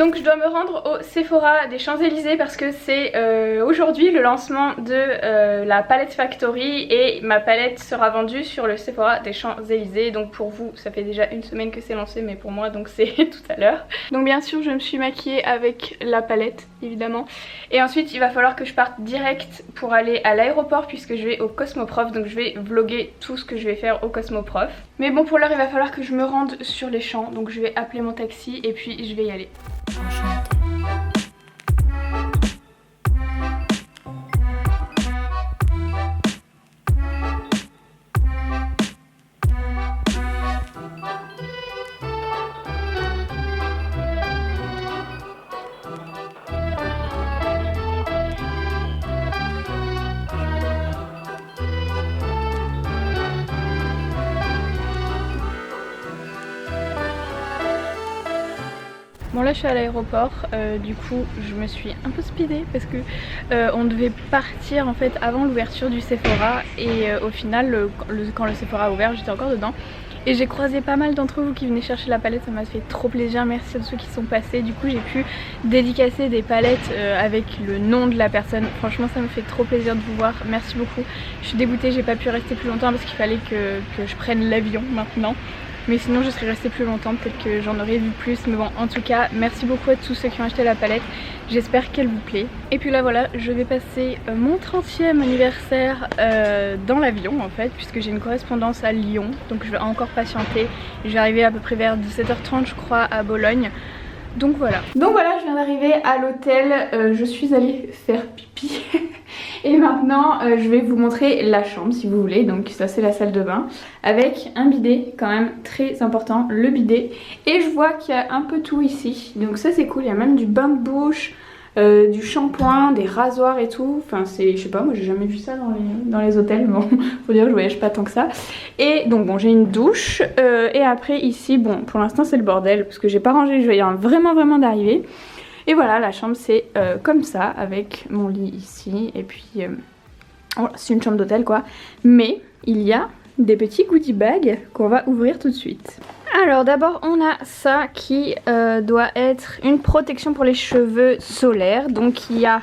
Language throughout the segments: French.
Donc je dois me rendre au Sephora des Champs-Élysées parce que c'est aujourd'hui le lancement de la palette Factory et ma palette sera vendue sur le Sephora des Champs-Élysées. Donc pour vous ça fait déjà une semaine que c'est lancé, mais pour moi donc c'est tout à l'heure. Donc bien sûr je me suis maquillée avec la palette évidemment, et ensuite il va falloir que je parte direct pour aller à l'aéroport puisque je vais au Cosmoprof. Donc je vais vlogger tout ce que je vais faire au Cosmoprof. Mais bon, pour l'heure il va falloir que je me rende sur les champs, donc je vais appeler mon taxi et puis je vais y aller. Bon là je suis à l'aéroport, du coup je me suis un peu speedée parce que on devait partir en fait avant l'ouverture du Sephora et au final quand le Sephora a ouvert j'étais encore dedans. Et j'ai croisé pas mal d'entre vous qui venaient chercher la palette, ça m'a fait trop plaisir, merci à ceux qui sont passés. Du coup j'ai pu dédicacer des palettes avec le nom de la personne. Franchement ça me fait trop plaisir de vous voir, merci beaucoup. Je suis dégoûtée, j'ai pas pu rester plus longtemps parce qu'il fallait que je prenne l'avion maintenant. Mais sinon je serais restée plus longtemps, peut-être que j'en aurais vu plus. Mais bon, en tout cas merci beaucoup à tous ceux qui ont acheté la palette, j'espère qu'elle vous plaît. Et puis là voilà, je vais passer mon 30e anniversaire dans l'avion en fait, puisque j'ai une correspondance à Lyon. Donc je vais encore patienter, je vais arriver à peu près vers 17h30 je crois à Bologne. Donc voilà, je viens d'arriver à l'hôtel, je suis allée faire pipi et maintenant je vais vous montrer la chambre si vous voulez. Donc ça c'est la salle de bain avec un bidet quand même très important, le bidet. Et je vois qu'il y a un peu tout ici, donc ça c'est cool, il y a même du bain de bouche, du shampoing, des rasoirs et tout. Enfin c'est, je sais pas, moi j'ai jamais vu ça dans les hôtels, bon faut dire que je voyage pas tant que ça. Et donc bon, j'ai une douche et après ici, bon pour l'instant c'est le bordel parce que j'ai pas rangé, je viens vraiment d'arriver. Et voilà, la chambre c'est comme ça avec mon lit ici et puis voilà, c'est une chambre d'hôtel quoi. Mais il y a des petits goodie bags qu'on va ouvrir tout de suite. Alors d'abord on a ça qui doit être une protection pour les cheveux solaires. Donc il y a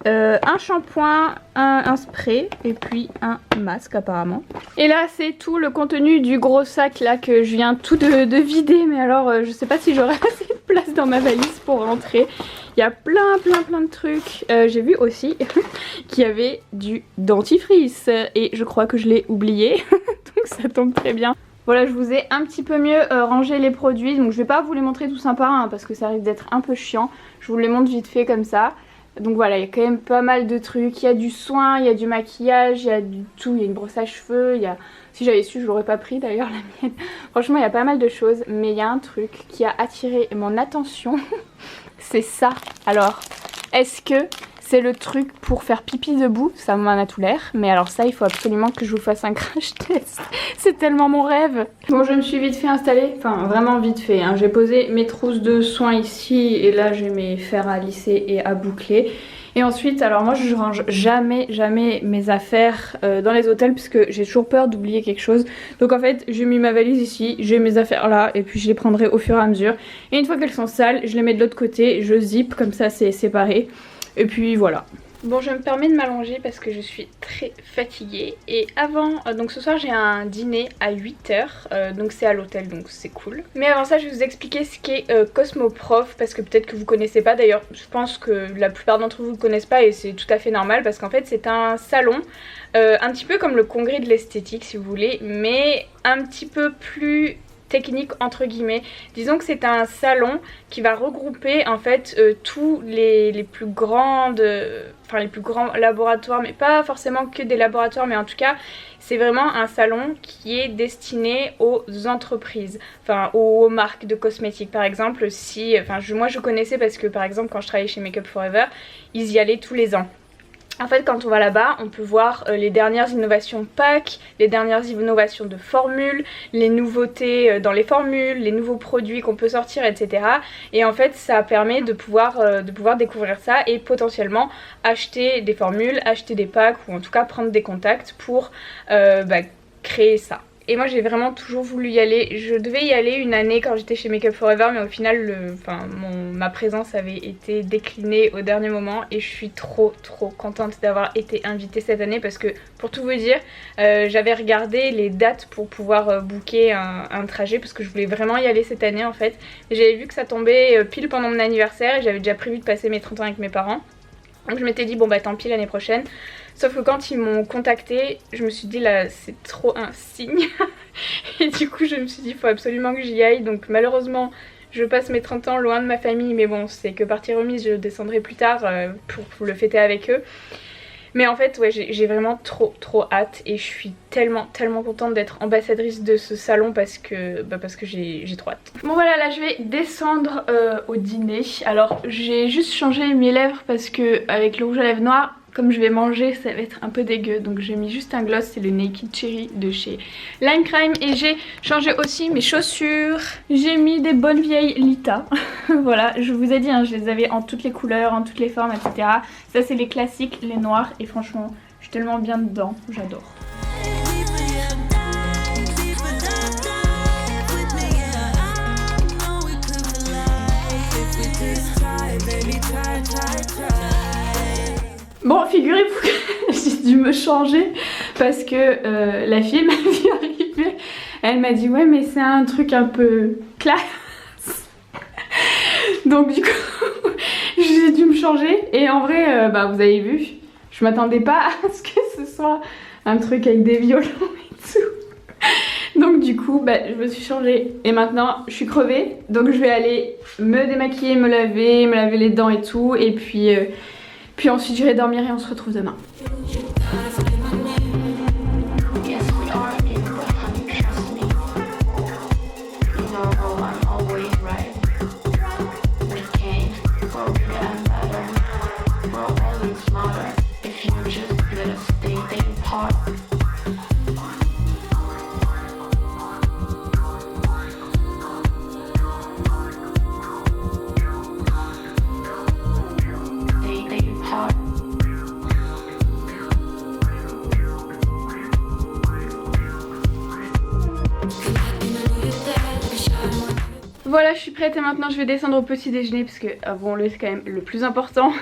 un shampoing, un spray et puis un masque apparemment. Et là c'est tout le contenu du gros sac là que je viens tout de vider. Mais alors je sais pas si j'aurai assez de place dans ma valise pour rentrer. Il y a plein de trucs. J'ai vu aussi qu'il y avait du dentifrice et je crois que je l'ai oublié. Donc ça tombe très bien. Voilà, je vous ai un petit peu mieux rangé les produits, donc je vais pas vous les montrer tous un par un parce que ça risque d'être un peu chiant. Je vous les montre vite fait comme ça. Donc voilà, il y a quand même pas mal de trucs. Il y a du soin, il y a du maquillage, il y a du tout, il y a une brosse à cheveux, il y a... Si j'avais su, je l'aurais pas pris d'ailleurs la mienne. Franchement, il y a pas mal de choses, mais il y a un truc qui a attiré mon attention. C'est ça. Alors, est-ce que c'est le truc pour faire pipi debout? Ça m'en a tout l'air. Mais alors ça, il faut absolument que je vous fasse un crash test. C'est tellement mon rêve. Bon, je me suis vite fait installer. Enfin, vraiment vite fait. Hein. J'ai posé mes trousses de soins ici. Et là, j'ai mes fers à lisser et à boucler. Et ensuite, alors moi, je range jamais mes affaires dans les hôtels. Puisque j'ai toujours peur d'oublier quelque chose. Donc en fait, j'ai mis ma valise ici. J'ai mes affaires là. Et puis je les prendrai au fur et à mesure. Et une fois qu'elles sont sales, je les mets de l'autre côté. Je zip. Comme ça, c'est séparé. Et puis voilà. Bon, je me permets de m'allonger parce que je suis très fatiguée. Et avant, donc ce soir j'ai un dîner à 8h, donc c'est à l'hôtel, donc c'est cool. Mais avant ça, je vais vous expliquer ce qu'est Cosmoprof, parce que peut-être que vous connaissez pas. D'ailleurs, je pense que la plupart d'entre vous ne connaissent pas et c'est tout à fait normal parce qu'en fait c'est un salon, un petit peu comme le congrès de l'esthétique si vous voulez, mais un petit peu plus technique entre guillemets. Disons que c'est un salon qui va regrouper en fait tous les plus grandes, les plus grands laboratoires, mais pas forcément que des laboratoires, mais en tout cas c'est vraiment un salon qui est destiné aux entreprises, enfin aux marques de cosmétiques par exemple. Si, moi je connaissais parce que par exemple quand je travaillais chez Make Up For Ever, ils y allaient tous les ans. En fait quand on va là-bas on peut voir les dernières innovations pack, les dernières innovations de formules, les nouveautés dans les formules, les nouveaux produits qu'on peut sortir, etc. Et en fait ça permet de pouvoir découvrir ça et potentiellement acheter des formules, acheter des packs ou en tout cas prendre des contacts pour créer ça. et moi j'ai vraiment toujours voulu y aller. Je devais y aller une année quand j'étais chez Make Up For Ever, mais au final ma présence avait été déclinée au dernier moment et je suis trop contente d'avoir été invitée cette année parce que pour tout vous dire j'avais regardé les dates pour pouvoir booker un trajet parce que je voulais vraiment y aller cette année en fait. J'avais vu que ça tombait pile pendant mon anniversaire et j'avais déjà prévu de passer mes 30 ans avec mes parents. Donc je m'étais dit bon bah tant pis l'année prochaine. Sauf que quand ils m'ont contacté, je me suis dit là c'est trop un signe. Et du coup je me suis dit faut absolument que j'y aille. Donc malheureusement je passe mes 30 ans loin de ma famille. Mais bon c'est que partie remise, je descendrai plus tard pour le fêter avec eux. Mais en fait ouais j'ai vraiment trop hâte. Et je suis tellement contente d'être ambassadrice de ce salon parce que j'ai trop hâte. Bon voilà, là je vais descendre au dîner. Alors j'ai juste changé mes lèvres parce que avec le rouge à lèvres noir, comme je vais manger ça va être un peu dégueu, donc j'ai mis juste un gloss, c'est le Naked Cherry de chez Lime Crime. Et j'ai changé aussi mes chaussures, j'ai mis des bonnes vieilles Lita. Voilà, je vous ai dit hein, je les avais en toutes les couleurs, en toutes les formes, etc. Ça c'est les classiques, les noirs, et franchement je suis tellement bien dedans, j'adore. Bon, figurez-vous que j'ai dû me changer parce que la fille m'a vu arriver. Elle m'a dit ouais mais c'est un truc un peu classe. Donc du coup j'ai dû me changer. Et en vrai vous avez vu, je m'attendais pas à ce que ce soit un truc avec des violons et tout. Donc du coup je me suis changée et maintenant je suis crevée. Donc je vais aller me démaquiller, me laver les dents et tout. Et puis ensuite j'irai dormir et on se retrouve demain. Voilà, je suis prête et maintenant je vais descendre au petit déjeuner parce que bon c'est quand même le plus important.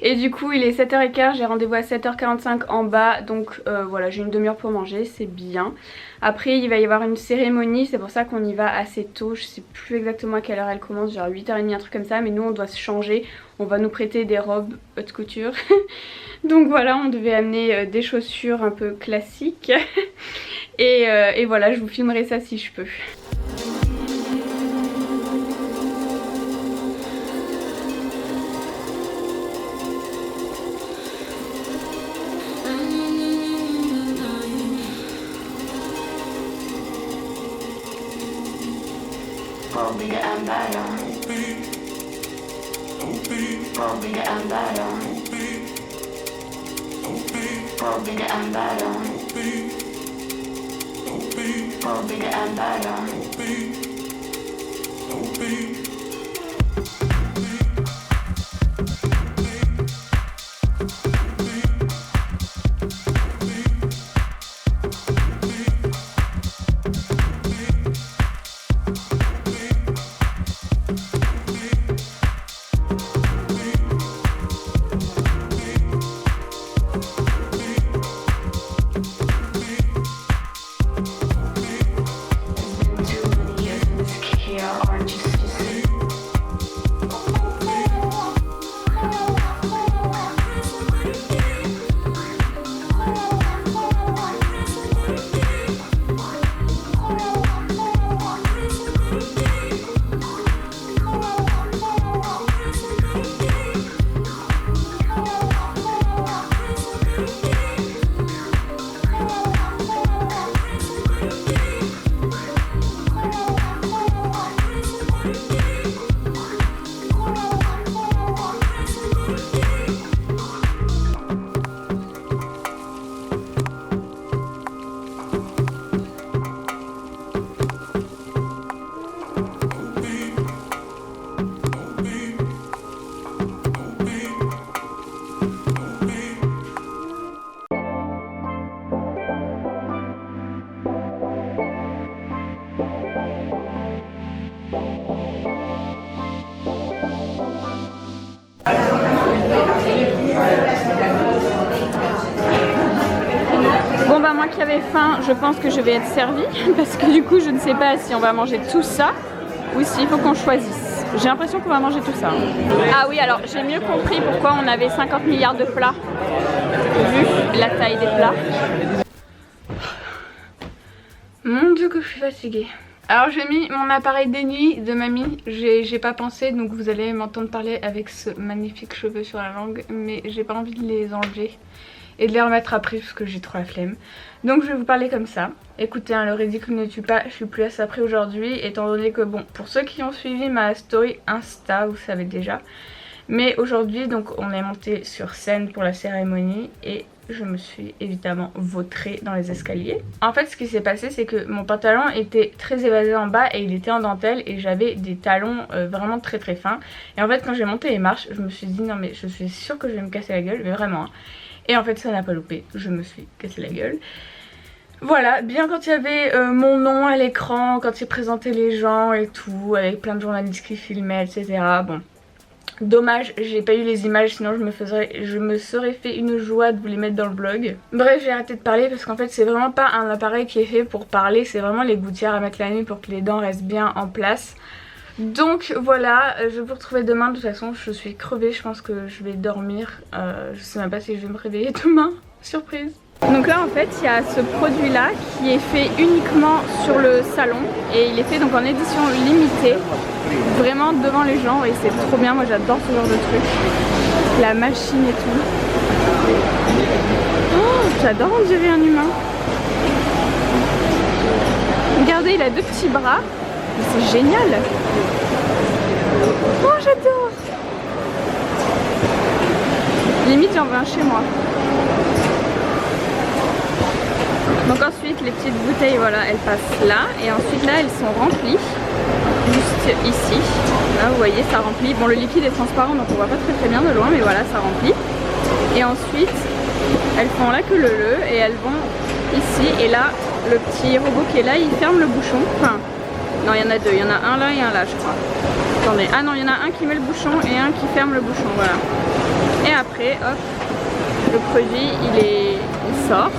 Et du coup il est 7h15, j'ai rendez-vous à 7h45 en bas. Donc voilà, j'ai une demi-heure pour manger, c'est bien. Après il va y avoir une cérémonie, c'est pour ça qu'on y va assez tôt. Je sais plus exactement à quelle heure elle commence, genre 8h30 un truc comme ça. Mais nous on doit se changer, on va nous prêter des robes haute couture. Donc voilà, on devait amener des chaussures un peu classiques. Et voilà, je vous filmerai ça si je peux. Bon bah moi qui avais faim, je pense que je vais être servie parce que du coup je ne sais pas si on va manger tout ça ou s'il faut qu'on choisisse. J'ai l'impression qu'on va manger tout ça. Ah oui, alors j'ai mieux compris pourquoi on avait 50 milliards de plats vu la taille des plats. Mon dieu que je suis fatiguée. Alors j'ai mis mon appareil de nuit de mamie, j'ai pas pensé, donc vous allez m'entendre parler avec ce magnifique cheveu sur la langue, mais j'ai pas envie de les enlever et de les remettre après parce que j'ai trop la flemme. Donc je vais vous parler comme ça. Écoutez, hein, le ridicule ne tue pas, je suis plus à ça près aujourd'hui, étant donné que bon, pour ceux qui ont suivi ma story Insta, vous savez déjà. Mais aujourd'hui, donc on est monté sur scène pour la cérémonie et je me suis évidemment vautrée dans les escaliers. En fait, ce qui s'est passé, c'est que mon pantalon était très évasé en bas et il était en dentelle et j'avais des talons vraiment très très fins. Et en fait, quand j'ai monté les marches, je me suis dit non mais je suis sûre que je vais me casser la gueule, mais vraiment. Hein. Et en fait, ça n'a pas loupé, je me suis cassé la gueule. Voilà, bien quand il y avait mon nom à l'écran, quand il présentait les gens et tout, avec plein de journalistes qui filmaient, etc. Bon. Dommage, j'ai pas eu les images, sinon je me serais fait une joie de vous les mettre dans le blog. Bref, j'ai arrêté de parler parce qu'en fait c'est vraiment pas un appareil qui est fait pour parler, c'est vraiment les gouttières à mettre la nuit pour que les dents restent bien en place. Donc voilà, je vais vous retrouver demain. De toute façon je suis crevée, je pense que je vais dormir. Je sais même pas si je vais me réveiller demain, surprise. Donc là en fait il y a ce produit là qui est fait uniquement sur le salon et il est fait donc en édition limitée, vraiment devant les gens et c'est trop bien, moi j'adore ce genre de truc, la machine et tout. Oh, j'adore, on dirait un humain. Regardez, il a deux petits bras, c'est génial. Oh j'adore. Limite j'en veux un chez moi. Donc ensuite les petites bouteilles, voilà, elles passent là et ensuite là elles sont remplies juste ici. Là vous voyez ça remplit. Bon le liquide est transparent donc on voit pas très bien de loin, mais voilà ça remplit. Et ensuite elles font là que le et elles vont ici et là le petit robot qui est là il ferme le bouchon. Enfin non il y en a deux, il y en a un là et un là je crois. Attendez, ah non il y en a un qui met le bouchon et un qui ferme le bouchon, voilà. Et après hop le produit il sort.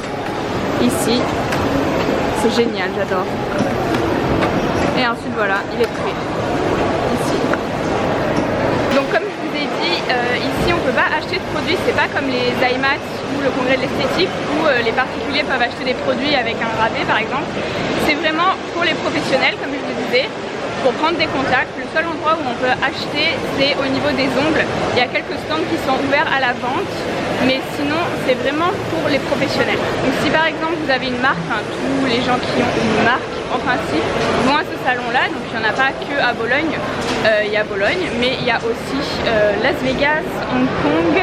Ici, c'est génial, j'adore. Et ensuite voilà, il est prêt. Ici. Donc comme je vous ai dit, ici on peut pas acheter de produits, c'est pas comme les IMAT ou le congrès de l'esthétique où les particuliers peuvent acheter des produits avec un gravé par exemple. C'est vraiment pour les professionnels comme je vous disais, pour prendre des contacts. Le seul endroit où on peut acheter c'est au niveau des ongles. Il y a quelques stands qui sont ouverts à la vente. Mais sinon c'est vraiment pour les professionnels. Donc si par exemple vous avez une marque, enfin, tous les gens qui ont une marque en principe vont à ce salon là. Donc il n'y en a pas que à Bologne, il y a Bologne, mais il y a aussi Las Vegas, Hong Kong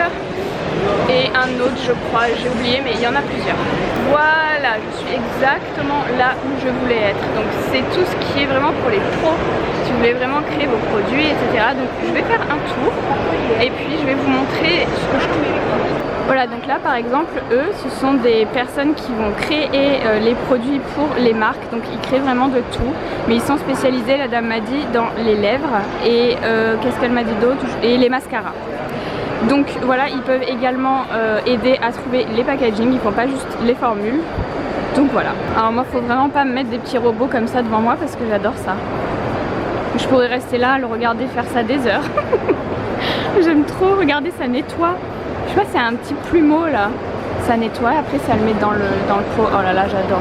et un autre je crois, j'ai oublié, mais il y en a plusieurs. Voilà, je suis exactement là où je voulais être. Donc c'est tout ce qui est vraiment pour les pros, si vous voulez vraiment créer vos produits, etc. Donc je vais faire un tour et puis je vais vous montrer ce que je trouve. Voilà, donc là par exemple, eux, ce sont des personnes qui vont créer les produits pour les marques. Donc ils créent vraiment de tout, mais ils sont spécialisés, la dame m'a dit, dans les lèvres et qu'est-ce qu'elle m'a dit d'autre, et les mascaras. Donc voilà, ils peuvent également aider à trouver les packaging, ils font pas juste les formules. Donc voilà. Alors moi, faut vraiment pas me mettre des petits robots comme ça devant moi parce que j'adore ça. Je pourrais rester là, le regarder faire ça des heures. J'aime trop, regardez, ça nettoie. Je sais pas, c'est un petit plumeau là. Ça nettoie, après ça le met dans le pot. Oh là là, j'adore.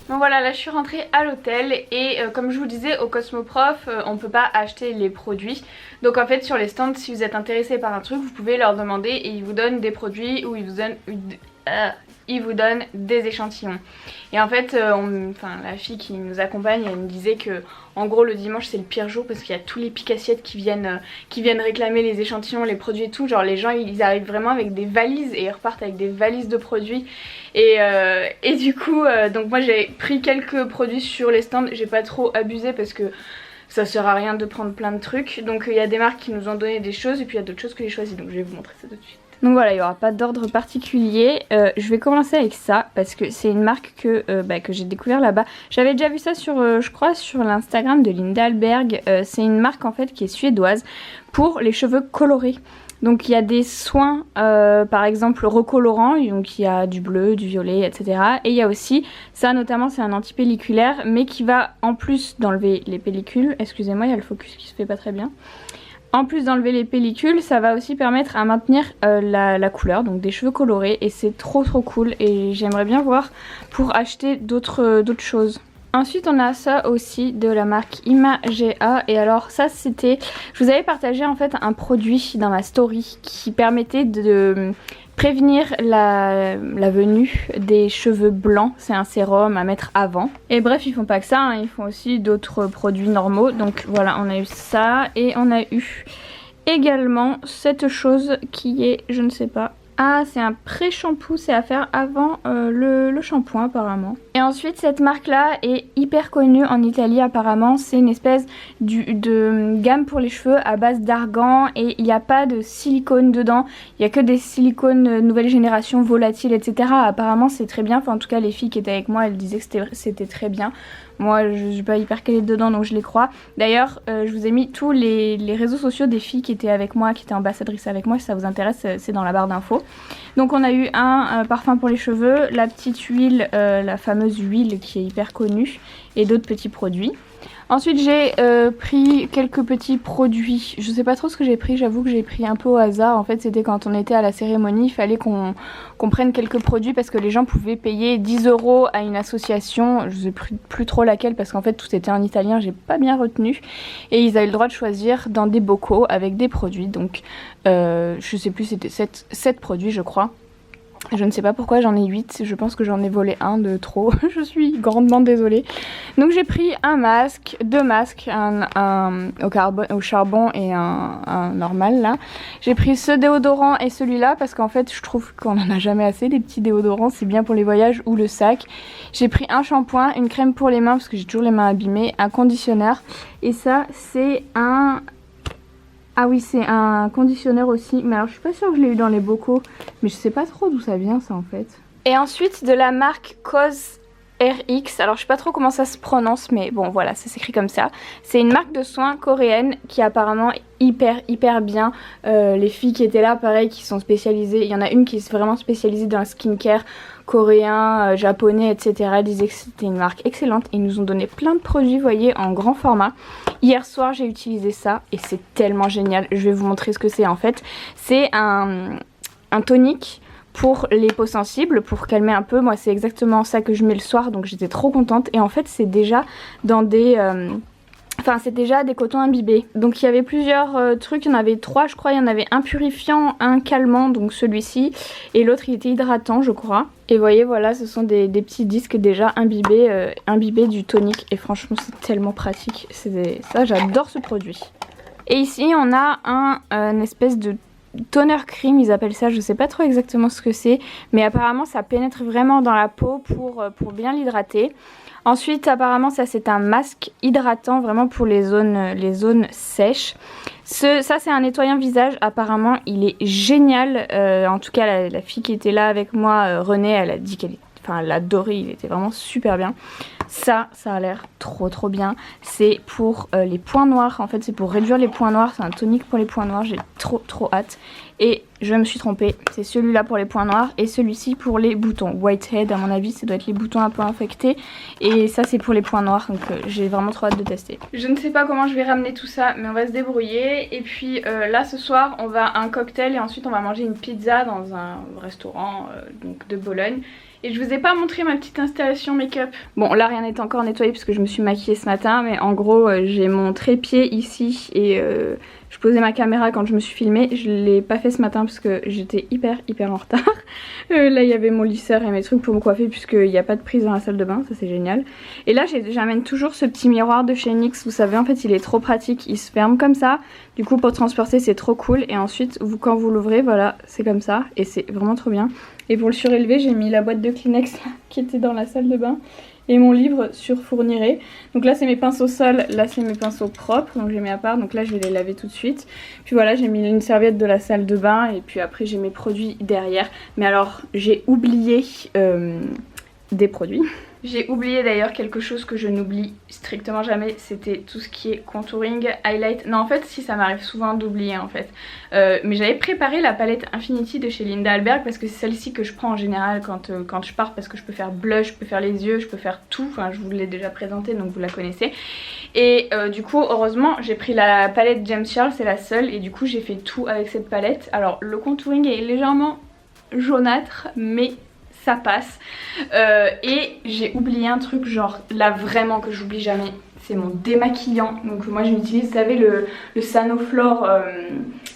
Donc voilà, là je suis rentrée à l'hôtel et comme je vous disais au Cosmoprof, on peut pas acheter les produits. Donc en fait sur les stands, si vous êtes intéressé par un truc, vous pouvez leur demander et ils vous donnent des produits ou ils vous donnent des échantillons. Et en fait, la fille qui nous accompagne, elle me disait que en gros le dimanche c'est le pire jour parce qu'il y a tous les pique-assiettes qui viennent réclamer les échantillons, les produits et tout. Genre les gens ils arrivent vraiment avec des valises et ils repartent avec des valises de produits. Et du coup, donc moi j'ai pris quelques produits sur les stands, j'ai pas trop abusé parce que ça sert à rien de prendre plein de trucs. Donc il y a des marques qui nous ont donné des choses et puis il y a d'autres choses que j'ai choisies, donc je vais vous montrer ça tout de suite. Donc voilà, il n'y aura pas d'ordre particulier. Je vais commencer avec ça parce que c'est une marque que j'ai découvert là-bas. J'avais déjà vu ça sur, je crois, sur l'Instagram de Linda Alberg. C'est une marque en fait qui est suédoise pour les cheveux colorés. Donc il y a des soins par exemple recolorants, donc il y a du bleu, du violet, etc. Et il y a aussi, ça notamment c'est un antipelliculaire mais qui va en plus d'enlever les pellicules, excusez-moi il y a le focus qui se fait pas très bien. En plus d'enlever les pellicules, ça va aussi permettre à maintenir la couleur, donc des cheveux colorés, et c'est trop cool et j'aimerais bien voir pour acheter d'autres choses. Ensuite on a ça aussi de la marque Imagea et alors ça c'était, je vous avais partagé en fait un produit dans ma story qui permettait de prévenir la venue des cheveux blancs. C'est un sérum à mettre avant. Et bref, ils font pas que ça, hein, ils font aussi d'autres produits normaux. Donc voilà, on a eu ça et on a eu également cette chose qui est, je ne sais pas. Ah, c'est un pré-shampoo, c'est à faire avant le shampoing apparemment. Et ensuite, cette marque-là est hyper connue en Italie apparemment. C'est une espèce de gamme pour les cheveux à base d'argan et il n'y a pas de silicone dedans. Il n'y a que des silicones nouvelle génération, volatiles, etc. Apparemment, c'est très bien. Enfin, en tout cas, les filles qui étaient avec moi, elles disaient que c'était très bien. Moi, je suis pas hyper calée dedans, donc je les crois. D'ailleurs, je vous ai mis tous les réseaux sociaux des filles qui étaient avec moi, qui étaient ambassadrices avec moi. Si ça vous intéresse, c'est dans la barre d'infos. Donc on a eu un parfum pour les cheveux, la petite huile, la fameuse huile qui est hyper connue, et d'autres petits produits. Ensuite j'ai pris quelques petits produits, je sais pas trop ce que j'ai pris, j'avoue que j'ai pris un peu au hasard. En fait c'était quand on était à la cérémonie, il fallait qu'on prenne quelques produits parce que les gens pouvaient payer 10 € à une association, je sais plus trop laquelle parce qu'en fait tout était en italien, j'ai pas bien retenu. Et ils avaient le droit de choisir dans des bocaux avec des produits, donc je sais plus, c'était 7 produits je crois. Je ne sais pas pourquoi j'en ai 8, je pense que j'en ai volé un de trop, je suis grandement désolée. Donc j'ai pris un masque, 2 masques, un au charbon et un normal là. J'ai pris ce déodorant et celui-là parce qu'en fait je trouve qu'on en a jamais assez, les petits déodorants, c'est bien pour les voyages ou le sac. J'ai pris un shampoing, une crème pour les mains parce que j'ai toujours les mains abîmées, un conditionneur et ça c'est un... Ah oui, c'est un conditionneur aussi, mais alors je suis pas sûre que je l'ai eu dans les bocaux, mais je sais pas trop d'où ça vient ça en fait. Et ensuite de la marque COSRX, alors je sais pas trop comment ça se prononce, mais bon voilà, ça s'écrit comme ça. C'est une marque de soins coréenne qui est apparemment hyper bien. Les filles qui étaient là, pareil, qui sont spécialisées, il y en a une qui est vraiment spécialisée dans le skincare coréen, japonais, etc. Elles disaient que c'était une marque excellente et ils nous ont donné plein de produits, vous voyez, en grand format. Hier soir j'ai utilisé ça et c'est tellement génial, je vais vous montrer ce que c'est en fait. C'est un tonique pour les peaux sensibles, pour calmer un peu. Moi c'est exactement ça que je mets le soir, donc j'étais trop contente. Et en fait c'est déjà dans des... Enfin c'est déjà des cotons imbibés. Donc il y avait plusieurs trucs, il y en avait 3 je crois. Il y en avait un purifiant, un calmant, donc celui-ci. Et l'autre il était hydratant je crois. Et vous voyez voilà, ce sont des petits disques déjà imbibés du tonique. Et franchement c'est tellement pratique. Ça j'adore ce produit. Et ici on a un espèce de toner cream, ils appellent ça, je sais pas trop exactement ce que c'est. Mais apparemment ça pénètre vraiment dans la peau pour bien l'hydrater. Ensuite apparemment ça c'est un masque hydratant vraiment pour les zones sèches. Ça c'est un nettoyant visage, apparemment il est génial. En tout cas la fille qui était là avec moi, Renée, elle a dit qu'elle adorait, il était vraiment super bien. Ça a l'air trop bien. C'est pour les points noirs, en fait c'est pour réduire les points noirs, c'est un tonique pour les points noirs, j'ai trop hâte. Et je me suis trompée, c'est celui-là pour les points noirs et celui-ci pour les boutons. Whitehead à mon avis, ça doit être les boutons un peu infectés. Et ça c'est pour les points noirs, donc j'ai vraiment trop hâte de tester. Je ne sais pas comment je vais ramener tout ça, mais on va se débrouiller. Et puis là ce soir on va à un cocktail et ensuite on va manger une pizza dans un restaurant donc de Bologne. Et je vous ai pas montré ma petite installation make-up. Bon là rien n'est encore nettoyé puisque je me suis maquillée ce matin. Mais en gros j'ai mon trépied ici et je posais ma caméra quand je me suis filmée. Je l'ai pas fait ce matin parce que j'étais hyper en retard. Là il y avait mon lisseur et mes trucs pour me coiffer puisqu'il n'y a pas de prise dans la salle de bain. Ça c'est génial. Et là j'amène toujours ce petit miroir de chez NYX. Vous savez en fait il est trop pratique. Il se ferme comme ça. Du coup pour transporter c'est trop cool. Et ensuite quand vous l'ouvrez voilà c'est comme ça. Et c'est vraiment trop bien. Et pour le surélever j'ai mis la boîte de Kleenex qui était dans la salle de bain. et mon livre sur Fourniret. Donc là c'est mes pinceaux sales, là c'est mes pinceaux propres, donc j'ai mis à part, donc là je vais les laver tout de suite. Puis voilà, j'ai mis une serviette de la salle de bain et puis après j'ai mes produits derrière. Mais alors j'ai oublié des produits. J'ai oublié d'ailleurs quelque chose que je n'oublie strictement jamais, c'était tout ce qui est contouring, highlight. Non en fait si, ça m'arrive souvent d'oublier en fait. Mais j'avais préparé la palette Infinity de chez Linda Alberg parce que c'est celle-ci que je prends en général quand je pars, parce que je peux faire blush, je peux faire les yeux, je peux faire tout. Enfin je vous l'ai déjà présentée donc vous la connaissez. Et du coup heureusement j'ai pris la palette James Charles, c'est la seule, et du coup j'ai fait tout avec cette palette. Alors le contouring est légèrement jaunâtre mais ça passe. Et j'ai oublié un truc, genre là vraiment que j'oublie jamais, c'est mon démaquillant. Donc moi j'utilise, vous savez, le Sanoflore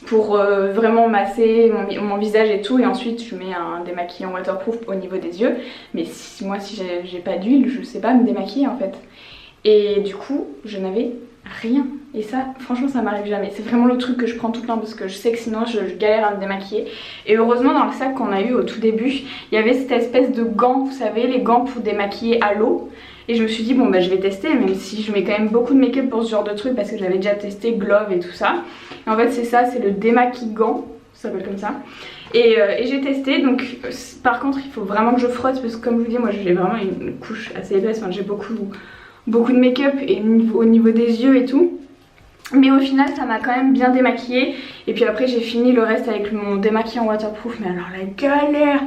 pour vraiment masser mon visage et tout, et ensuite je mets un démaquillant waterproof au niveau des yeux. Mais moi si j'ai pas d'huile, je sais pas me démaquiller en fait. Et du coup je n'avais rien, et ça franchement ça m'arrive jamais. C'est vraiment le truc que je prends tout le temps parce que je sais que sinon je galère à me démaquiller. Et heureusement dans le sac qu'on a eu au tout début il y avait cette espèce de gants, vous savez, les gants pour démaquiller à l'eau. Et je me suis dit bon bah je vais tester, même si je mets quand même beaucoup de make-up pour ce genre de truc parce que j'avais déjà testé Glove et tout ça. Et en fait c'est ça, c'est le démaquillant, ça s'appelle comme ça. Et j'ai testé, donc par contre il faut vraiment que je frotte parce que comme je vous dis moi j'ai vraiment une couche assez épaisse, enfin j'ai beaucoup de make-up et au niveau des yeux et tout. Mais au final ça m'a quand même bien démaquillée. Et puis après j'ai fini le reste avec mon démaquillant waterproof. Mais alors la galère,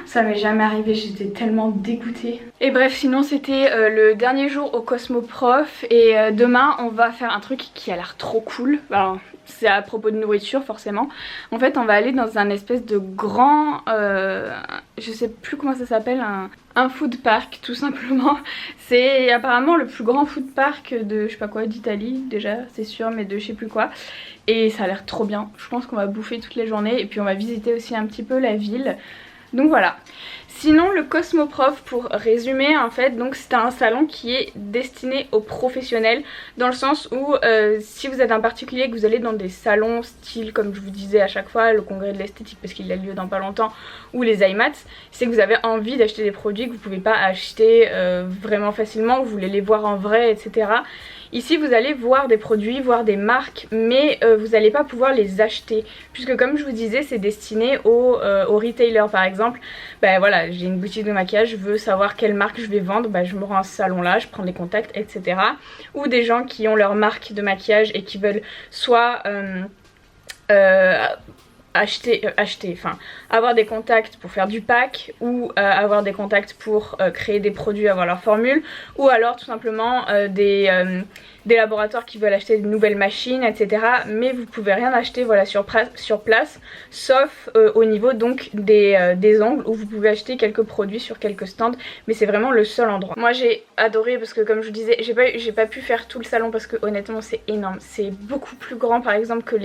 ça m'est jamais arrivé, j'étais tellement dégoûtée. Et bref, sinon c'était le dernier jour au Cosmoprof. Et demain on va faire un truc qui a l'air trop cool. Alors c'est à propos de nourriture forcément. En fait on va aller dans un espèce de grand, je sais plus comment ça s'appelle, un food park tout simplement. C'est apparemment le plus grand food park de je sais pas quoi, d'Italie déjà c'est sûr, mais de je sais plus quoi. Et ça a l'air trop bien, je pense qu'on va bouffer toute la journée et puis on va visiter aussi un petit peu la ville. Donc voilà. Sinon le Cosmoprof, pour résumer en fait, donc c'est un salon qui est destiné aux professionnels, dans le sens où si vous êtes un particulier, que vous allez dans des salons style, comme je vous disais à chaque fois, le congrès de l'esthétique parce qu'il a lieu dans pas longtemps, ou les IMATS, c'est que vous avez envie d'acheter des produits que vous pouvez pas acheter vraiment facilement, vous voulez les voir en vrai, etc. Ici vous allez voir des produits, voir des marques, mais vous n'allez pas pouvoir les acheter, puisque comme je vous disais c'est destiné aux retailers. Par exemple, ben voilà, j'ai une boutique de maquillage, je veux savoir quelle marque je vais vendre, ben je me rends à ce salon là, je prends des contacts, etc. Ou des gens qui ont leur marque de maquillage et qui veulent soit avoir des contacts pour faire du pack, ou avoir des contacts pour créer des produits, avoir leur formule, ou alors tout simplement des laboratoires qui veulent acheter de nouvelles machines, etc. Mais vous pouvez rien acheter voilà, sur place, sauf au niveau donc des angles où vous pouvez acheter quelques produits sur quelques stands, mais c'est vraiment le seul endroit. Moi j'ai adoré parce que comme je vous disais, j'ai pas pu faire tout le salon parce que honnêtement c'est énorme, c'est beaucoup plus grand par exemple que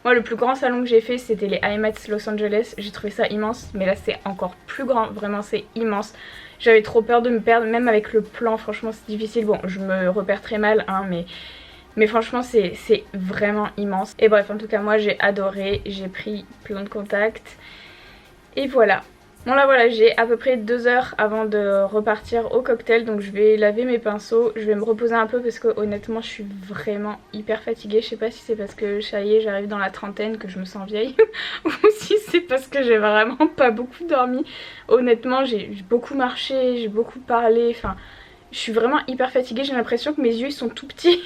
moi le plus grand salon que j'ai fait c'était les IMATS Los Angeles, j'ai trouvé ça immense, mais là c'est encore plus grand, vraiment c'est immense. J'avais trop peur de me perdre, même avec le plan, franchement c'est difficile. Bon, je me repère très mal, hein, mais franchement c'est vraiment immense. Et bref, en tout cas moi j'ai adoré, j'ai pris plein de contacts. Et voilà. Bon là voilà, j'ai à peu près 2 heures avant de repartir au cocktail, donc je vais laver mes pinceaux, je vais me reposer un peu parce que honnêtement je suis vraiment hyper fatiguée. Je sais pas si c'est parce que ça y est j'arrive dans la trentaine que je me sens vieille ou si c'est parce que j'ai vraiment pas beaucoup dormi. Honnêtement j'ai beaucoup marché, j'ai beaucoup parlé, enfin je suis vraiment hyper fatiguée, j'ai l'impression que mes yeux ils sont tout petits.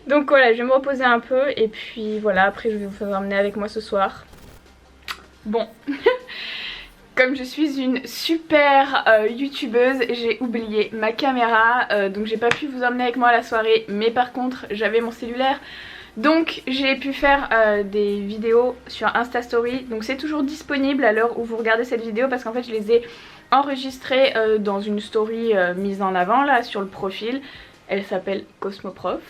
Donc voilà, je vais me reposer un peu et puis voilà, après je vais vous faire emmener avec moi ce soir. Bon. Comme je suis une super youtubeuse, j'ai oublié ma caméra, donc j'ai pas pu vous emmener avec moi à la soirée, mais par contre j'avais mon cellulaire, donc j'ai pu faire des vidéos sur Insta Story, donc c'est toujours disponible à l'heure où vous regardez cette vidéo parce qu'en fait je les ai enregistrées dans une story mise en avant là sur le profil, elle s'appelle Cosmoprof.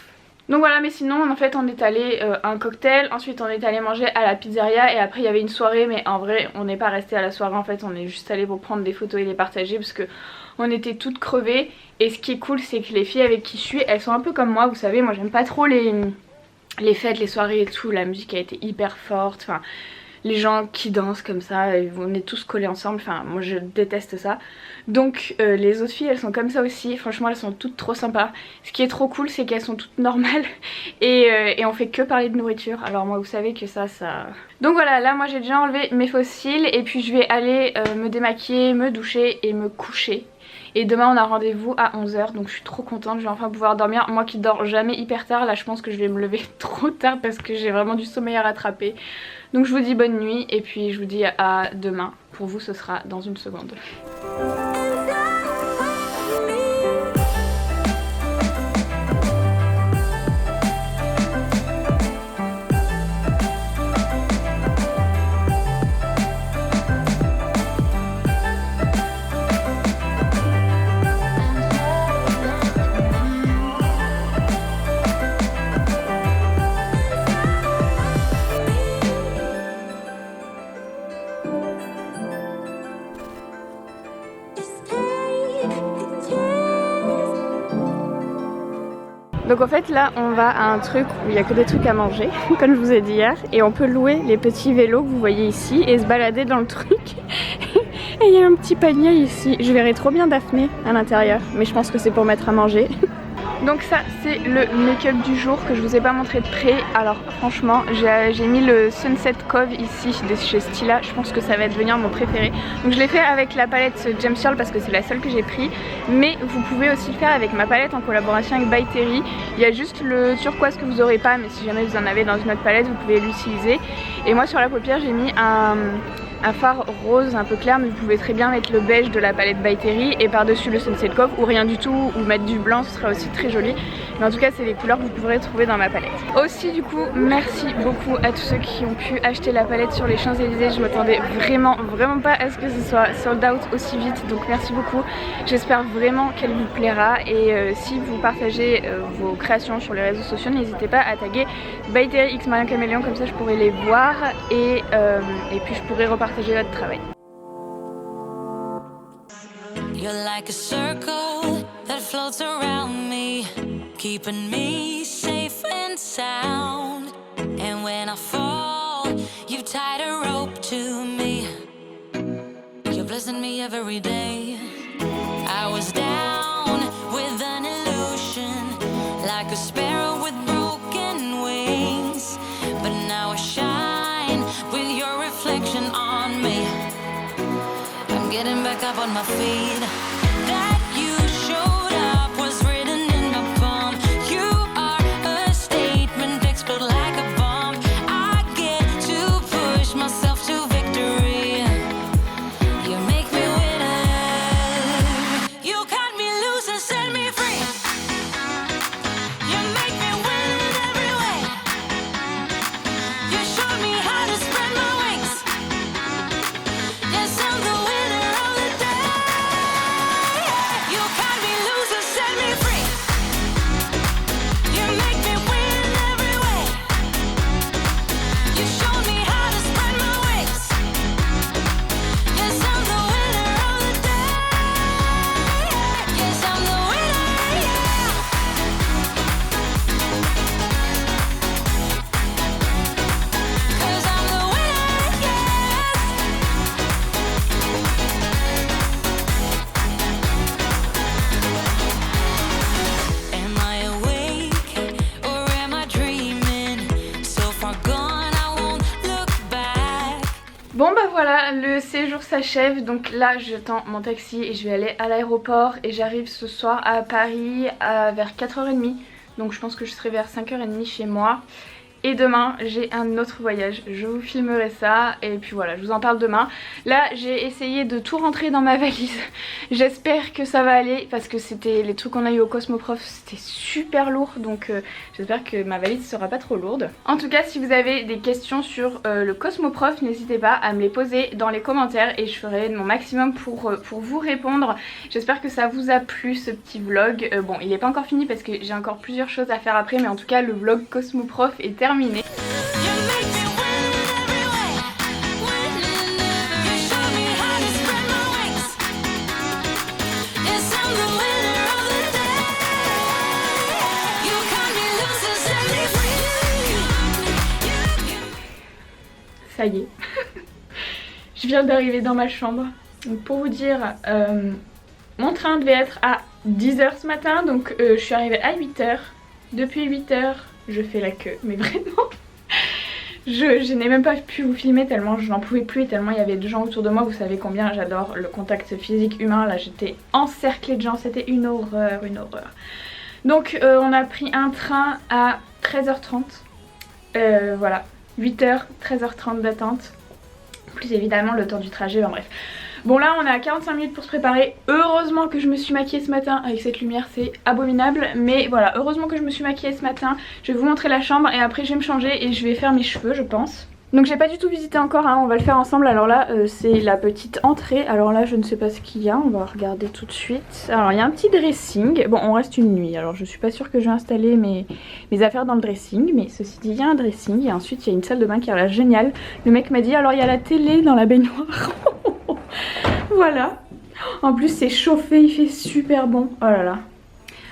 Donc voilà, mais sinon en fait on est allé un cocktail, ensuite on est allé manger à la pizzeria et après il y avait une soirée, mais en vrai on n'est pas resté à la soirée, en fait on est juste allé pour prendre des photos et les partager parce que on était toutes crevées. Et ce qui est cool c'est que les filles avec qui je suis, elles sont un peu comme moi, vous savez, moi j'aime pas trop les fêtes, les soirées et tout, la musique a été hyper forte, enfin les gens qui dansent comme ça, et on est tous collés ensemble, enfin moi je déteste ça. Donc les autres filles elles sont comme ça aussi, franchement elles sont toutes trop sympas. Ce qui est trop cool c'est qu'elles sont toutes normales et on fait que parler de nourriture. Alors moi vous savez que ça... Donc voilà, là moi j'ai déjà enlevé mes faux cils et puis je vais aller me démaquiller, me doucher et me coucher. Et demain on a rendez-vous à 11 h, donc je suis trop contente, je vais enfin pouvoir dormir. Moi qui dors jamais hyper tard, là je pense que je vais me lever trop tard parce que j'ai vraiment du sommeil à rattraper. Donc je vous dis bonne nuit et puis je vous dis à demain. Pour vous ce sera dans une seconde. Donc en fait là on va à un truc où il n'y a que des trucs à manger comme je vous ai dit hier, et on peut louer les petits vélos que vous voyez ici et se balader dans le truc. Et il y a un petit panier ici, je verrai trop bien Daphné à l'intérieur, mais je pense que c'est pour mettre à manger. Donc ça c'est le make-up du jour que je vous ai pas montré de près. Alors franchement j'ai mis le Sunset Cove ici de chez Stila, je pense que ça va devenir mon préféré. Donc je l'ai fait avec la palette James Earl parce que c'est la seule que j'ai pris, mais vous pouvez aussi le faire avec ma palette en collaboration avec By Terry. Il y a juste le turquoise que vous aurez pas, mais si jamais vous en avez dans une autre palette vous pouvez l'utiliser. Et moi sur la paupière j'ai mis un fard rose un peu clair, mais vous pouvez très bien mettre le beige de la palette By Terry et par dessus le Sunset Cove ou rien du tout, ou mettre du blanc, ce sera aussi très joli. Mais en tout cas c'est les couleurs que vous pourrez trouver dans ma palette. Aussi du coup merci beaucoup à tous ceux qui ont pu acheter la palette sur les Champs-Élysées. Je m'attendais vraiment pas à ce que ce soit sold out aussi vite, donc merci beaucoup. J'espère vraiment qu'elle vous plaira et si vous partagez vos créations sur les réseaux sociaux, n'hésitez pas à taguer By Terry X Marion Caméléon, comme ça je pourrai les voir et puis je pourrai repartager votre travail. You're like a circle that floats around me, keeping me safe and sound. And when I fall, you've tied a rope to me. You're blessing me every day. I was down with an illusion, like a sparrow with broken wings, but now I shine with your reflection on me. I'm getting back up on my feet. That you showed up was written in my palm. You are a statement, explode like a bomb. I get to push myself to victory. You make me winner. You cut me loose and set me free. You make me win in every way. You showed me how to spread my wings. Yes, I'm the winner of the day. You cut me loose and set me free. You make me win in every way. You showed me how to spread my wings. Yes, I'm the winner of the day. Yes, I'm the winner, yeah. 'Cause I'm the winner, yes. Am I awake or am I dreaming? So far gone, I won't look back. Bon bah voilà, le séjour s'achève, donc là j'attends mon taxi et je vais aller à l'aéroport et j'arrive ce soir à Paris vers 4h30, donc je pense que je serai vers 5h30 chez moi. Et demain j'ai un autre voyage, je vous filmerai ça et puis voilà, je vous en parle demain. Là j'ai essayé de tout rentrer dans ma valise, j'espère que ça va aller parce que c'était les trucs qu'on a eu au Cosmoprof, c'était super lourd, donc j'espère que ma valise sera pas trop lourde. En tout cas si vous avez des questions sur le Cosmoprof, n'hésitez pas à me les poser dans les commentaires et je ferai de mon maximum pour vous répondre. J'espère que ça vous a plu ce petit vlog. Bon il n'est pas encore fini parce que j'ai encore plusieurs choses à faire après, mais en tout cas le vlog Cosmoprof est terminé. You make me win in every way. You show me how to spread my wings. Yes, I'm the winner of the day. You cut me loose and set me free. Ça y est. Je viens d'arriver dans ma chambre. Donc pour vous dire, mon train devait être à 10 h ce matin, donc je suis arrivée à 8 h. Depuis 8 h, je fais la queue, mais vraiment. Je n'ai même pas pu vous filmer tellement je n'en pouvais plus et tellement il y avait de gens autour de moi. Vous savez combien j'adore le contact physique humain. Là j'étais encerclée de gens, c'était une horreur, une horreur. Donc on a pris un train à 13 h 30. Voilà, 8 h, 13 h 30 d'attente. Plus évidemment le temps du trajet, enfin bref. Bon là on est à 45 minutes pour se préparer. Heureusement que je me suis maquillée ce matin. Avec cette lumière c'est abominable. Mais voilà, heureusement que je me suis maquillée ce matin. Je vais vous montrer la chambre et après je vais me changer et je vais faire mes cheveux je pense. Donc j'ai pas du tout visité encore, hein. On va le faire ensemble. Alors là c'est la petite entrée. Alors là je ne sais pas ce qu'il y a, on va regarder tout de suite. Alors il y a un petit dressing. Bon on reste une nuit, alors je suis pas sûre que je vais installer mes affaires dans le dressing. Mais ceci dit il y a un dressing et ensuite il y a une salle de bain qui a l'air géniale. Le mec m'a dit alors il y a la télé dans la baignoire. Voilà. En plus c'est chauffé, il fait super bon. Oh là là.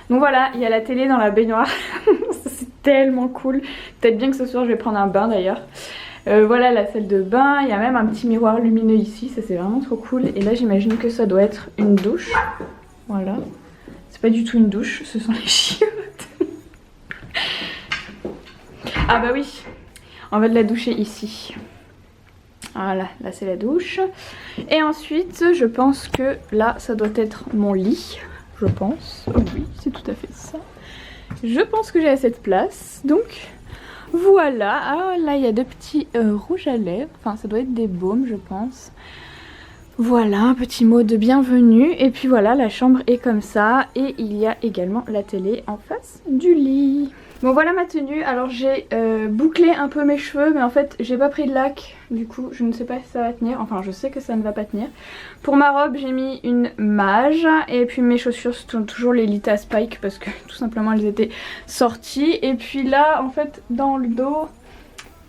Donc voilà, il y a la télé dans la baignoire. Ça c'est tellement cool. Peut-être bien que ce soir je vais prendre un bain d'ailleurs. Voilà la salle de bain, il y a même un petit miroir lumineux ici, ça c'est vraiment trop cool. Et là j'imagine que ça doit être une douche. Voilà. C'est pas du tout une douche, ce sont les chiottes. Ah bah oui, on va de la doucher ici. Voilà, là c'est la douche. Et ensuite je pense que là ça doit être mon lit. Je pense, oh oui c'est tout à fait ça. Je pense que j'ai assez de place, donc... Voilà, ah, là il y a deux petits rouges à lèvres, enfin ça doit être des baumes je pense. Voilà, un petit mot de bienvenue et puis voilà la chambre est comme ça et il y a également la télé en face du lit. Bon voilà ma tenue, alors j'ai bouclé un peu mes cheveux mais en fait j'ai pas pris de lac du coup je ne sais pas si ça va tenir, enfin je sais que ça ne va pas tenir. Pour ma robe j'ai mis une mage et puis mes chaussures sont toujours les Lita Spike parce que tout simplement elles étaient sorties. Et puis là en fait dans le dos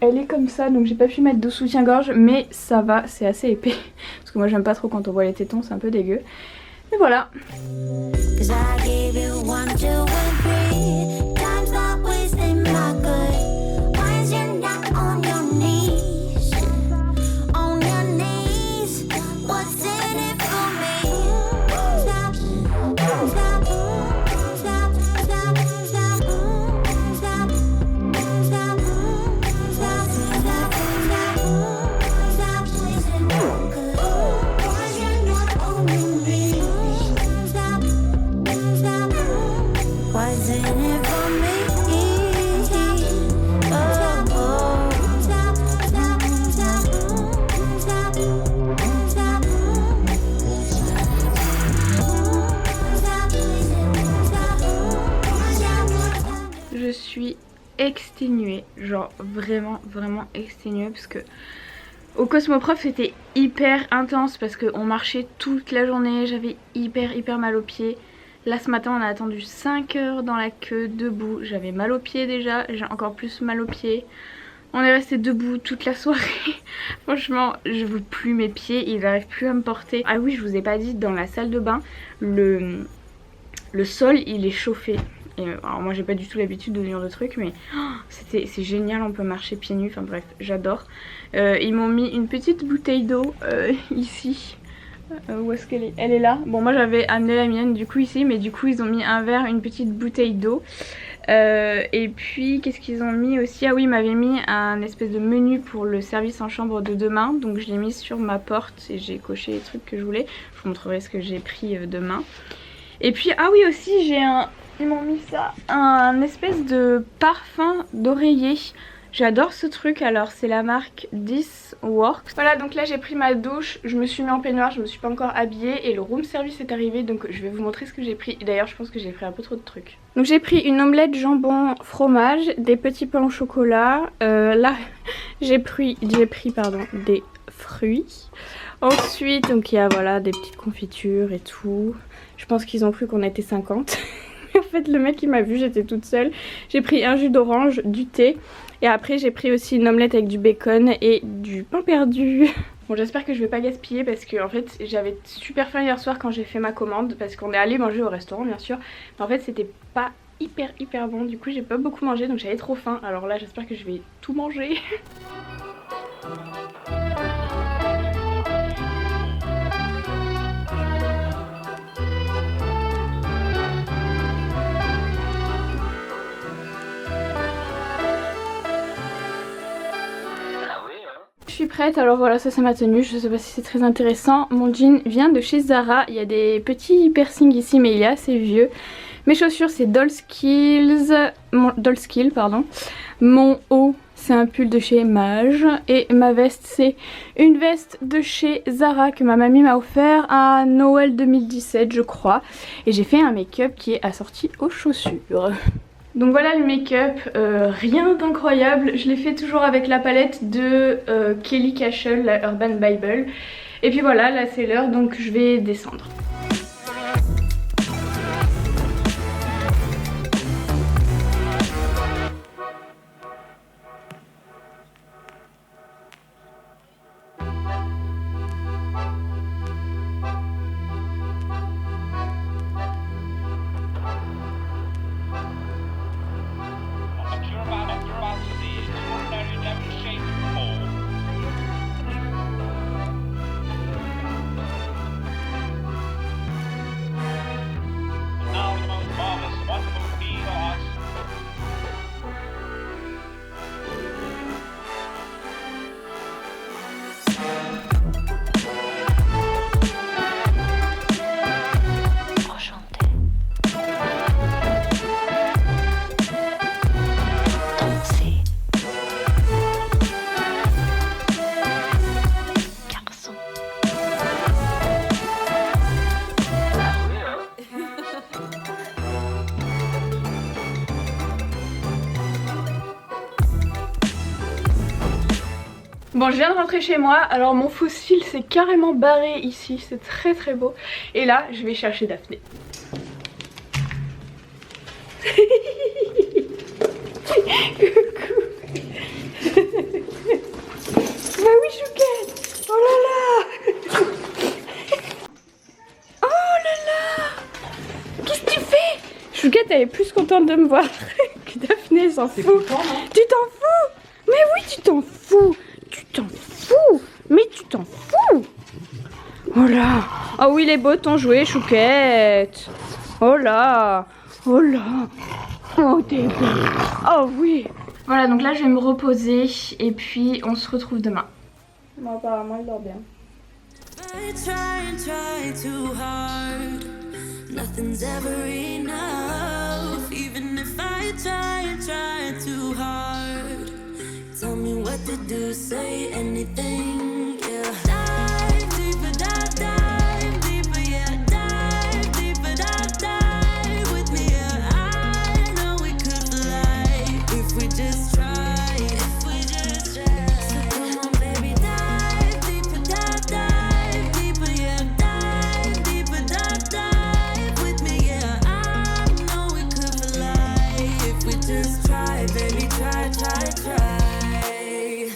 elle est comme ça donc j'ai pas pu mettre de soutien-gorge mais ça va, c'est assez épais parce que moi j'aime pas trop quand on voit les tétons, c'est un peu dégueu. Mais voilà. Je suis exténuée, genre vraiment exténuée parce que au Cosmoprof c'était hyper intense parce qu'on marchait toute la journée, j'avais hyper mal aux pieds. Là ce matin on a attendu 5 heures dans la queue debout, j'avais mal aux pieds déjà, j'ai encore plus mal aux pieds. On est resté debout toute la soirée. Franchement je veux plus mes pieds, ils n'arrivent plus à me porter. Ah oui je vous ai pas dit, dans la salle de bain le sol il est chauffé. Et alors moi j'ai pas du tout l'habitude de ce genre de truc mais c'est génial, on peut marcher pieds nus, enfin bref j'adore. Ils m'ont mis une petite bouteille d'eau ici. Où est-ce qu'elle est? Elle est là. Bon moi j'avais amené la mienne du coup ici mais du coup ils ont mis un verre, une petite bouteille d'eau. Et puis qu'est-ce qu'ils ont mis aussi? Ah oui ils m'avaient mis un espèce de menu pour le service en chambre de demain. Donc je l'ai mis sur ma porte et j'ai coché les trucs que je voulais. Je vous montrerai ce que j'ai pris demain. Et puis ah oui aussi ils m'ont mis ça, un espèce de parfum d'oreiller. J'adore ce truc, alors c'est la marque This Works. Voilà donc là j'ai pris ma douche, je me suis mis en peignoir, je me suis pas encore habillée et le room service est arrivé donc je vais vous montrer ce que j'ai pris. D'ailleurs je pense que j'ai pris un peu trop de trucs. Donc j'ai pris une omelette jambon fromage, des petits pains au chocolat, là j'ai pris des fruits. Ensuite donc il y a voilà des petites confitures et tout. Je pense qu'ils ont cru qu'on était 50. En fait le mec il m'a vu, j'étais toute seule. J'ai pris un jus d'orange, du thé et après j'ai pris aussi une omelette avec du bacon et du pain perdu. Bon j'espère que je vais pas gaspiller parce que en fait j'avais super faim hier soir quand j'ai fait ma commande parce qu'on est allé manger au restaurant bien sûr. Mais en fait c'était pas hyper bon, du coup j'ai pas beaucoup mangé donc j'avais trop faim. Alors là j'espère que je vais tout manger. prête, alors voilà, ça c'est ma tenue, je sais pas si c'est très intéressant. Mon jean vient de chez Zara, il y a des petits piercings ici mais il est assez vieux. Mes chaussures c'est Dollskill, pardon. Mon haut c'est un pull de chez Mage et ma veste c'est une veste de chez Zara que ma mamie m'a offert à Noël 2017 je crois. Et j'ai fait un make-up qui est assorti aux chaussures. Donc voilà le make-up, rien d'incroyable, je l'ai fait toujours avec la palette de Kelly Cashel, la Urban Bible. Et puis voilà, là c'est l'heure donc je vais descendre. Bon, je viens de rentrer chez moi, alors mon fossile s'est carrément barré ici, c'est très très beau. Et là, je vais chercher Daphné. Coucou. Bah oui, Chouquette. Oh là là. Oh là là. Qu'est-ce que tu fais? Chouquette, elle est plus contente de me voir que Daphné, s'en fout. Tu t'en fous? Mais oui, tu t'en fous. Tu t'en fous? Mais tu t'en fous? Oh là. Oh oui, il est beau ton jouet, Chouquette. Oh là. Oh là. Oh t'es belle. Oh oui. Voilà, donc là je vais me reposer et puis on se retrouve demain. Moi apparemment il dort bien. I try and try too hard. Nothing's ever enough. Even if I try and try too hard. Tell me what to do, say anything, yeah. Dive deeper, dive deeper, yeah. Dive deeper, dive with me, yeah. I know we could fly if we just try, if we just try. So come on, baby, dive deeper, dive deeper, yeah. Dive deeper, dive with me, yeah. I know we could fly if we just try, baby, try, try, try.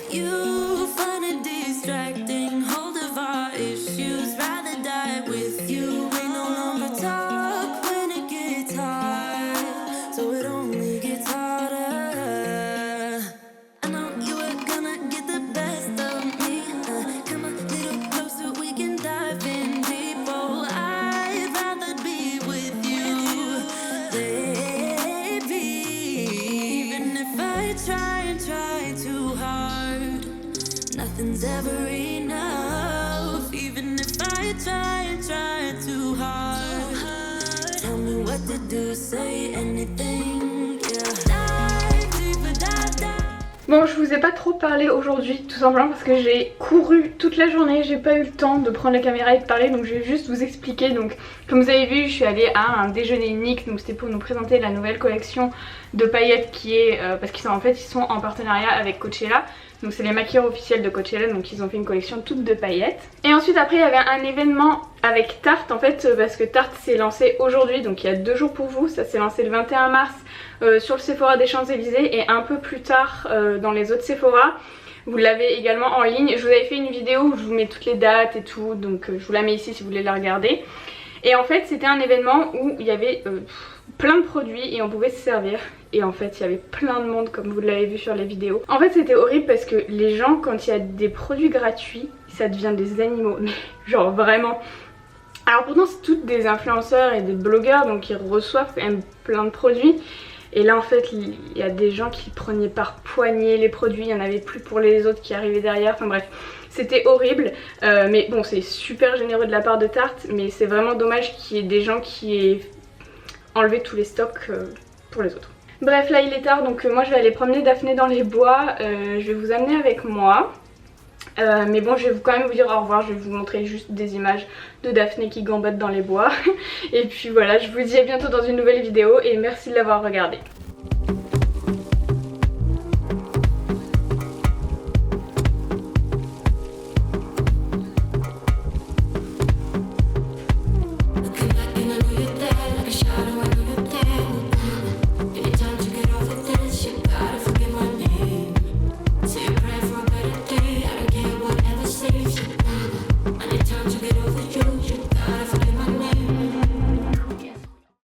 You find it distracting, hold of our issues, rather die with you. We no longer talk when it gets hard, so it only gets harder. I know you were gonna get the best of me. Come a little closer, we can dive in deep. Oh, I'd rather be with you, baby. Even if I try and try too hard, nothing's ever enough. Even if I try and try too hard. Tell me what to do, say anything, yeah. Dive deeper, dive, dive. Bon, je vous ai pas trop parlé aujourd'hui, tout simplement parce que j'ai couru toute la journée, j'ai pas eu le temps de prendre la caméra et de parler, donc je vais juste vous expliquer. Donc comme vous avez vu, je suis allée à un déjeuner unique, donc c'était pour nous présenter la nouvelle collection de paillettes qui est, parce qu'ils sont en partenariat avec Coachella. Donc c'est les maquilleurs officiels de Coachella, donc ils ont fait une collection toute de paillettes. Et ensuite après il y avait un événement avec Tarte en fait, parce que Tarte s'est lancé aujourd'hui, donc il y a 2 jours pour vous. Ça s'est lancé le 21 mars sur le Sephora des Champs-Élysées et un peu plus tard dans les autres Sephora. Vous l'avez également en ligne. Je vous avais fait une vidéo où je vous mets toutes les dates et tout, donc je vous la mets ici si vous voulez la regarder. Et en fait c'était un événement où il y avait plein de produits et on pouvait se servir. Et en fait il y avait plein de monde comme vous l'avez vu sur les vidéos. En fait c'était horrible parce que les gens, quand il y a des produits gratuits, ça devient des animaux. Genre vraiment. Alors pourtant c'est toutes des influenceurs et des blogueurs, donc ils reçoivent quand même plein de produits. et là en fait il y a des gens qui prenaient par poignée les produits, il n'y en avait plus pour les autres qui arrivaient derrière, enfin bref. C'était horrible, mais bon c'est super généreux de la part de Tarte, mais c'est vraiment dommage qu'il y ait des gens qui aient enlevé tous les stocks pour les autres. Bref, là il est tard, donc moi je vais aller promener Daphné dans les bois, je vais vous amener avec moi. Mais bon, je vais quand même vous dire au revoir, je vais vous montrer juste des images de Daphné qui gambote dans les bois. Et puis voilà, je vous dis à bientôt dans une nouvelle vidéo et merci de l'avoir regardé.